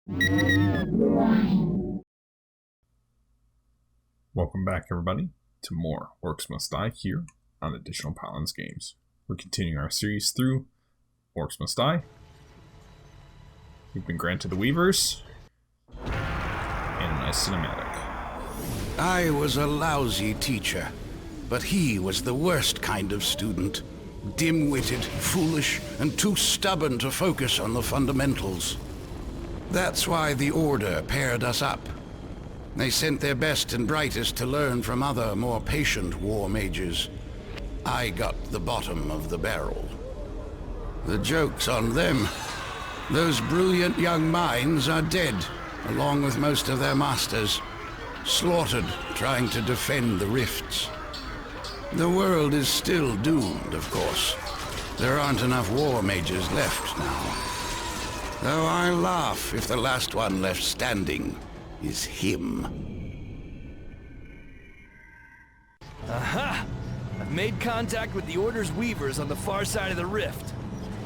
Welcome back, everybody, to more Orcs Must Die here on Additional Paladins Games. We're continuing our series through Orcs Must Die. We've been granted the Weavers and a nice cinematic. I was a lousy teacher, but he was the worst kind of student. Dim-witted, foolish, and too stubborn to focus on the fundamentals. That's why the Order paired us up. They sent their best and brightest to learn from other, more patient war mages. I got the bottom of the barrel. The joke's on them. Those brilliant young minds are dead, along with most of their masters. Slaughtered, trying to defend the rifts. The world is still doomed, of course. There aren't enough war mages left now. Though I laugh if the last one left standing is him. Aha! I've made contact with the Order's Weavers on the far side of the rift.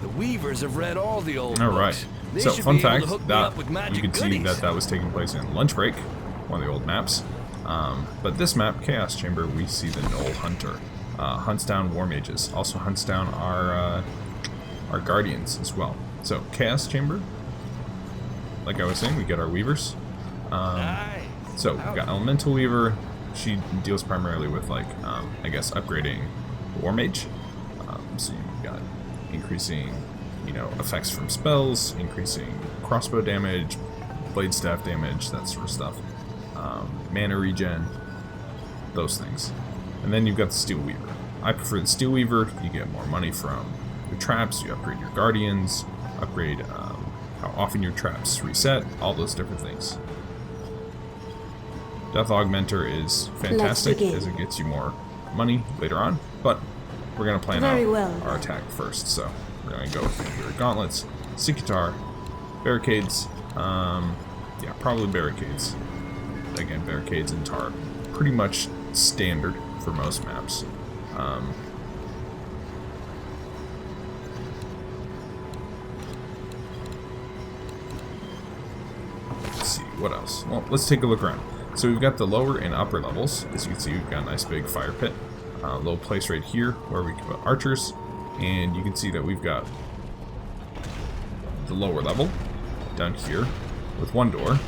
The Weavers have read all the old Alright, books. so fun fact, that you can see that was taking place in Lunch Break, one of the old maps. But this map, Chaos Chamber, we see the Gnoll Hunter. Hunts down war mages, also hunts down our guardians as well. So, Chaos Chamber, like I was saying, we get our Weavers. So, we've got Elemental Weaver. She deals primarily with, like, I guess, upgrading War Mage. So you've got increasing, effects from spells, increasing crossbow damage, blade staff damage, that sort of stuff. Mana regen, those things. And then you've got the Steel Weaver. I prefer the Steel Weaver. You get more money from your traps, you upgrade your guardians, upgrade how often your traps reset, all those different things. Death Augmenter is fantastic as it gets you more money later on, but we're going to plan out our attack first. So we're going to go with your gauntlets, Sikitar, barricades, yeah, probably barricades. Again, barricades and tar, pretty much standard for most maps. Let's see, what else? Well, let's take a look around. So we've got the lower and upper levels. As you can see, we've got a nice big fire pit. Low place right here where we can put archers. And you can see that we've got the lower level down here with one door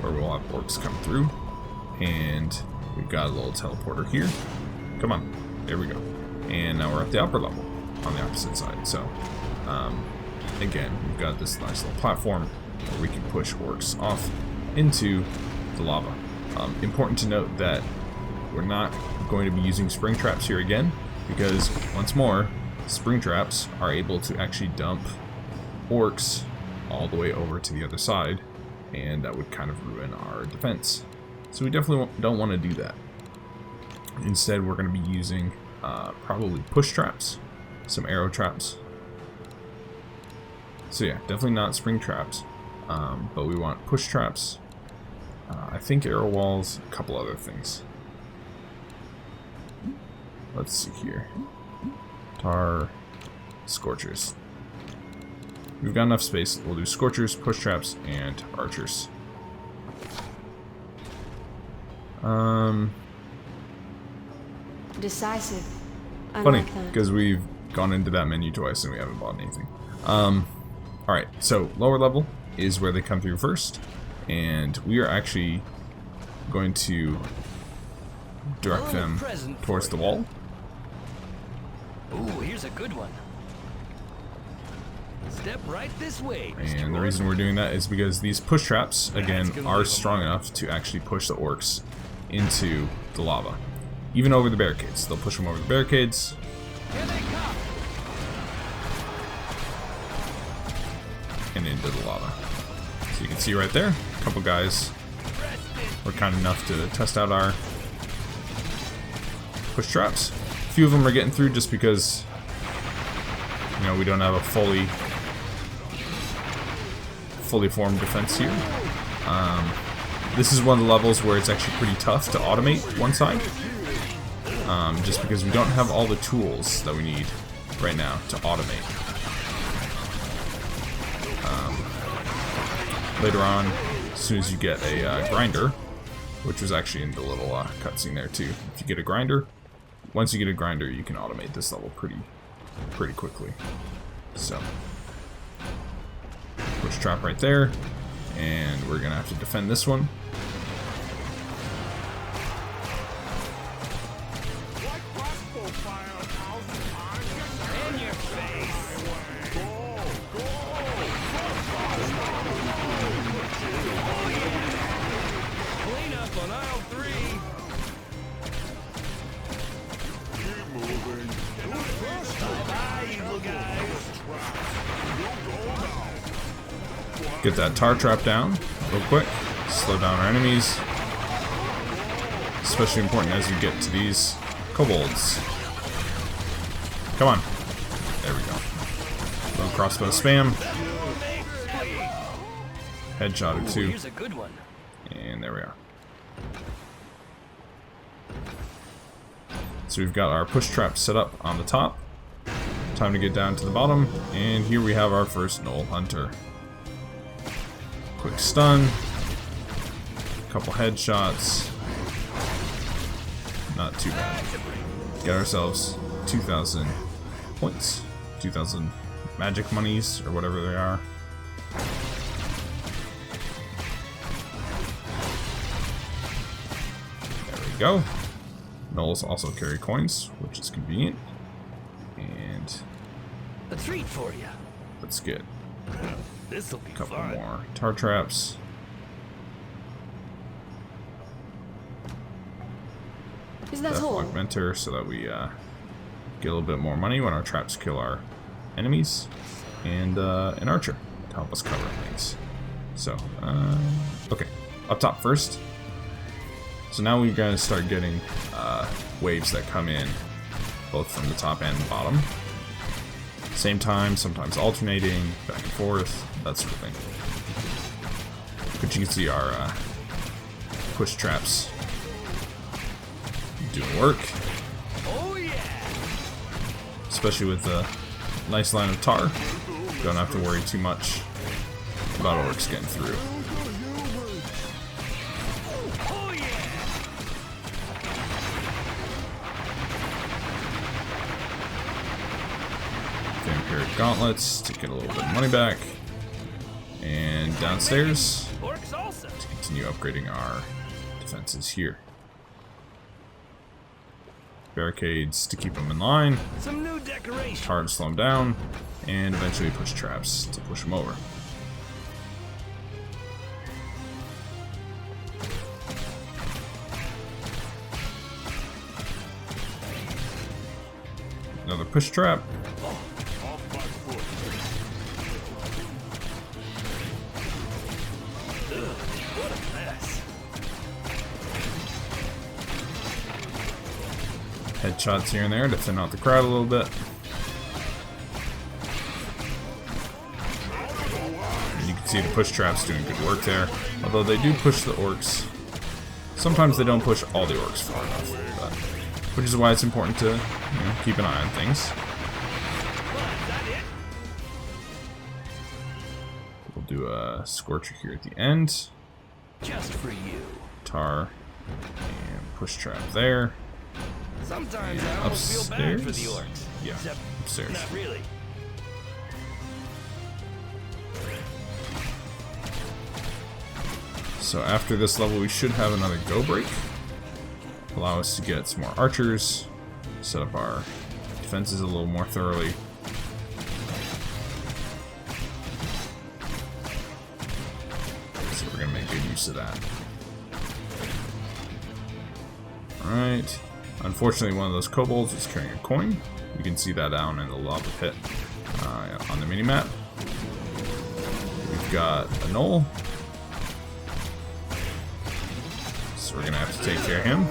where we'll have orcs come through. And we've got a little teleporter here. Come on, there we go. And now we're at the upper level on the opposite side. So, again, we've got this nice little platform where we can push orcs off into the lava. Important to note that we're not going to be using spring traps here again, because once more, spring traps are able to actually dump orcs all the way over to the other side, and that would kind of ruin our defense. So we definitely don't want to do that. Instead, we're going to be using probably push traps, some arrow traps. So yeah, definitely not spring traps, but we want push traps. I think arrow walls, a couple other things. Let's see here. Tar, scorchers. We've got enough space. We'll do scorchers, push traps, and archers. Decisive. Funny, because we've gone into that menu twice and we haven't bought anything. Alright, so lower level is where they come through first. And we are actually going to direct them towards the wall. Ooh, here's a good one. Step right this way. And the reason we're doing that is because these push traps, again, are strong enough to actually push the orcs into the lava. Even over the barricades. They'll push them over the barricades. Here they come. And into the lava. So you can see right there, a couple guys were kind enough to test out our push traps. A few of them are getting through just because, we don't have a fully formed defense here. This is one of the levels where it's actually pretty tough to automate one side, just because we don't have all the tools that we need right now to automate. later on, as soon as you get a grinder, which was actually in the little cutscene there too. If you get a grinder, once you get a grinder, you can automate this level pretty quickly. So, push trap right there, and we're gonna have to defend this one. Get that tar trap down real quick. Slow down our enemies. Especially important as you get to these kobolds. Come on. There we go. Little crossbow spam. Headshot or two. And there we are. So we've got our push trap set up on the top. Time to get down to the bottom. And here we have our first Gnoll Hunter. Quick stun. Couple headshots. Not too bad. Get ourselves 2,000 points. 2,000 magic monies, or whatever they are. There we go. Gnolls also carry coins, which is convenient. And a treat for you. Let's get This'll be a couple fun. more tar traps. Is that all? Augmenter so that we get a little bit more money when our traps kill our enemies, and an archer to help us cover things. So, okay, up top first. So now we're gonna start getting waves that come in both from the top and the bottom. Same time, sometimes alternating, back and forth, that sort of thing. But you can see our push traps doing work. Oh yeah. Especially with the nice line of tar. Don't have to worry too much about orcs getting through. Oh yeah. Vampiric gauntlets to get a little bit of money back. And downstairs Orcs also. to continue upgrading our defenses here. Barricades to keep them in line. Some new decoration. Tar to slow them down. And eventually push traps to push them over. Another push trap. What a mess. Headshots here and there to thin out the crowd a little bit. And you can see the push traps doing good work there. Although they do push the orcs. Sometimes they don't push all the orcs far enough. But, which is why it's important to keep an eye on things. We'll do a scorcher here at the end. Just for you. Tar and push trap there. Sometimes I almost feel bad for the Upstairs? orcs. Yeah, Except upstairs. not really. So after this level, we should have another go break. Allow us to get some more archers, set up our defenses a little more thoroughly. So we're gonna make good use of that. Alright. Unfortunately, one of those kobolds is carrying a coin. You can see that down in the lava pit on the minimap. We've got a gnoll. So we're gonna have to take care of him.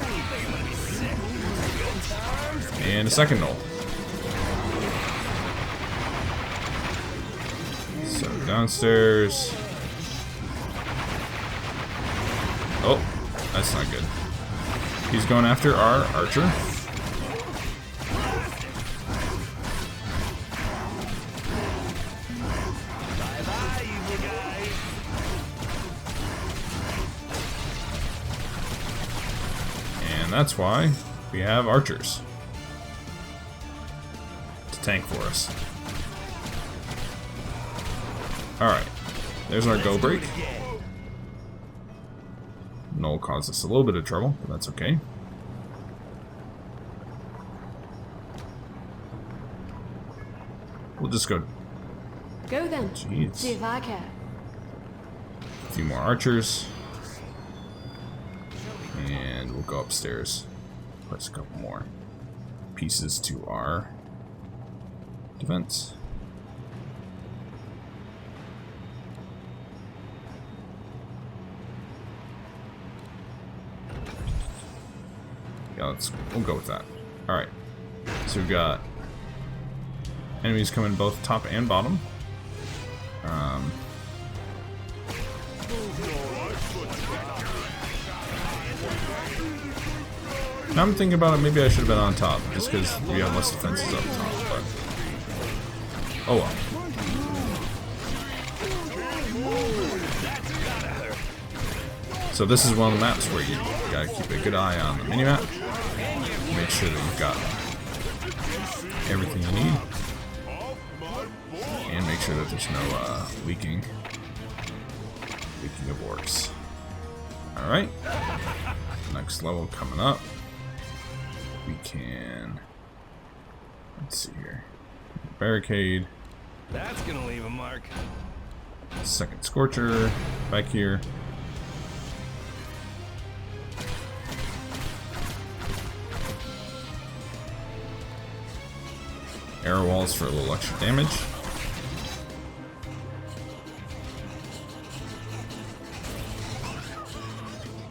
And a second gnoll. So downstairs. Oh, that's not good. He's going after our archer. that's why we have archers to tank for us. Alright, there's our go break. Null caused us a little bit of trouble, but that's okay. We'll just go. Go then. Jeez. See if I care. A few more archers. And we'll go upstairs. Place a couple more pieces to our defense. Yeah, we'll go with that. Alright. So we've got enemies coming both top and bottom. Now I'm thinking about it, maybe I should have been on top, just because we have less defenses up top, but oh well. So this is one of the maps where you gotta keep a good eye on the minimap. Make sure that you've got everything you need. And make sure that there's no leaking of orcs. Alright. Next level coming up. We can, let's see here, barricade. That's gonna leave a mark. Second scorcher back here. Arrow walls for a little extra damage.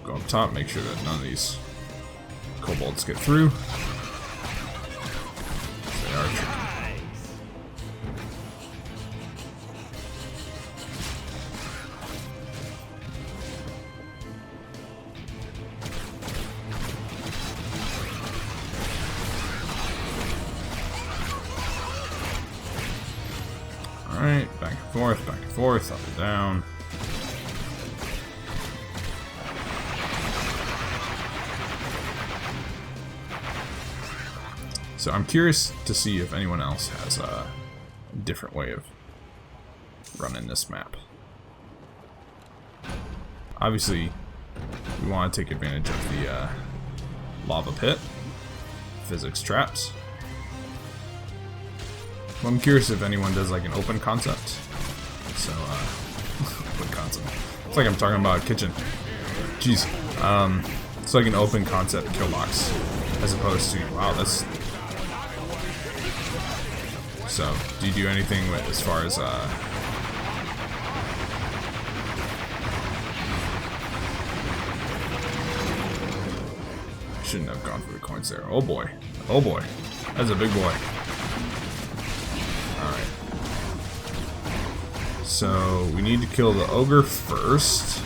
Go up top, make sure that none of these kobolds get through. They are tricky. Alright, back and forth, up and down. So I'm curious to see if anyone else has a different way of running this map. Obviously, we want to take advantage of the lava pit, physics traps. Well, I'm curious if anyone does like an open concept. So, open concept. It's like I'm talking about a kitchen. Jeez. It's like an open concept kill box, as opposed to, wow, that's. So, do you do anything with, as far as shouldn't have gone for the coins there. Oh boy. Oh boy. That's a big boy. Alright. So, we need to kill the ogre first,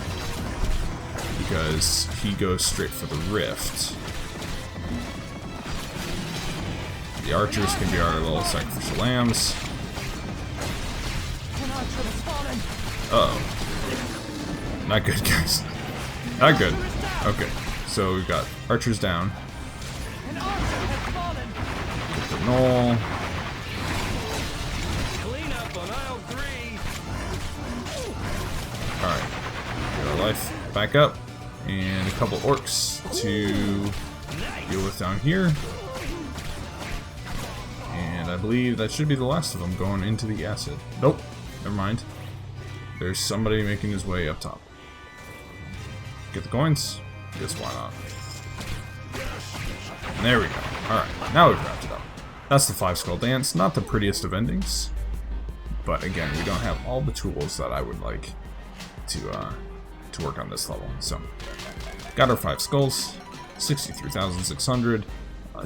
because he goes straight for the rift. The archers can be our little sacrificial lambs. Uh-oh. Not good, guys. Not good. Okay, so we've got archers down. Get the null. Alright. Get our life back up. And a couple orcs to deal with down here. And I believe that should be the last of them going into the acid. Nope, never mind. There's somebody making his way up top. Get the coins? Guess why not. And there we go. Alright, now we've wrapped it up. That's the 5 skull dance. Not the prettiest of endings. But again, we don't have all the tools that I would like to work on this level. So, got our 5 skulls. 63,600.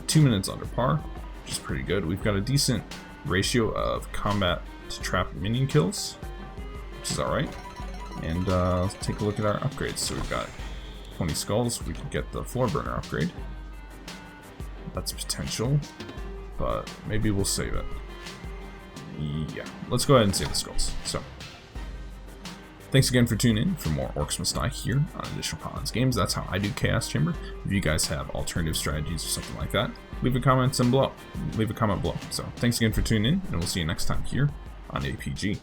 2 minutes under par, which is pretty good. We've got a decent ratio of combat to trap minion kills, which is alright. And let's take a look at our upgrades. So we've got 20 skulls. We can get the floor burner upgrade. That's potential, but maybe we'll save it. Yeah, let's go ahead and save the skulls. So Thanks again for tuning in for more Orcs Must Die here on Additional Paladins Games. That's how I do Chaos Chamber. If you guys have alternative strategies or something like that, leave a comment below. So thanks again for tuning in, and we'll see you next time here on APG.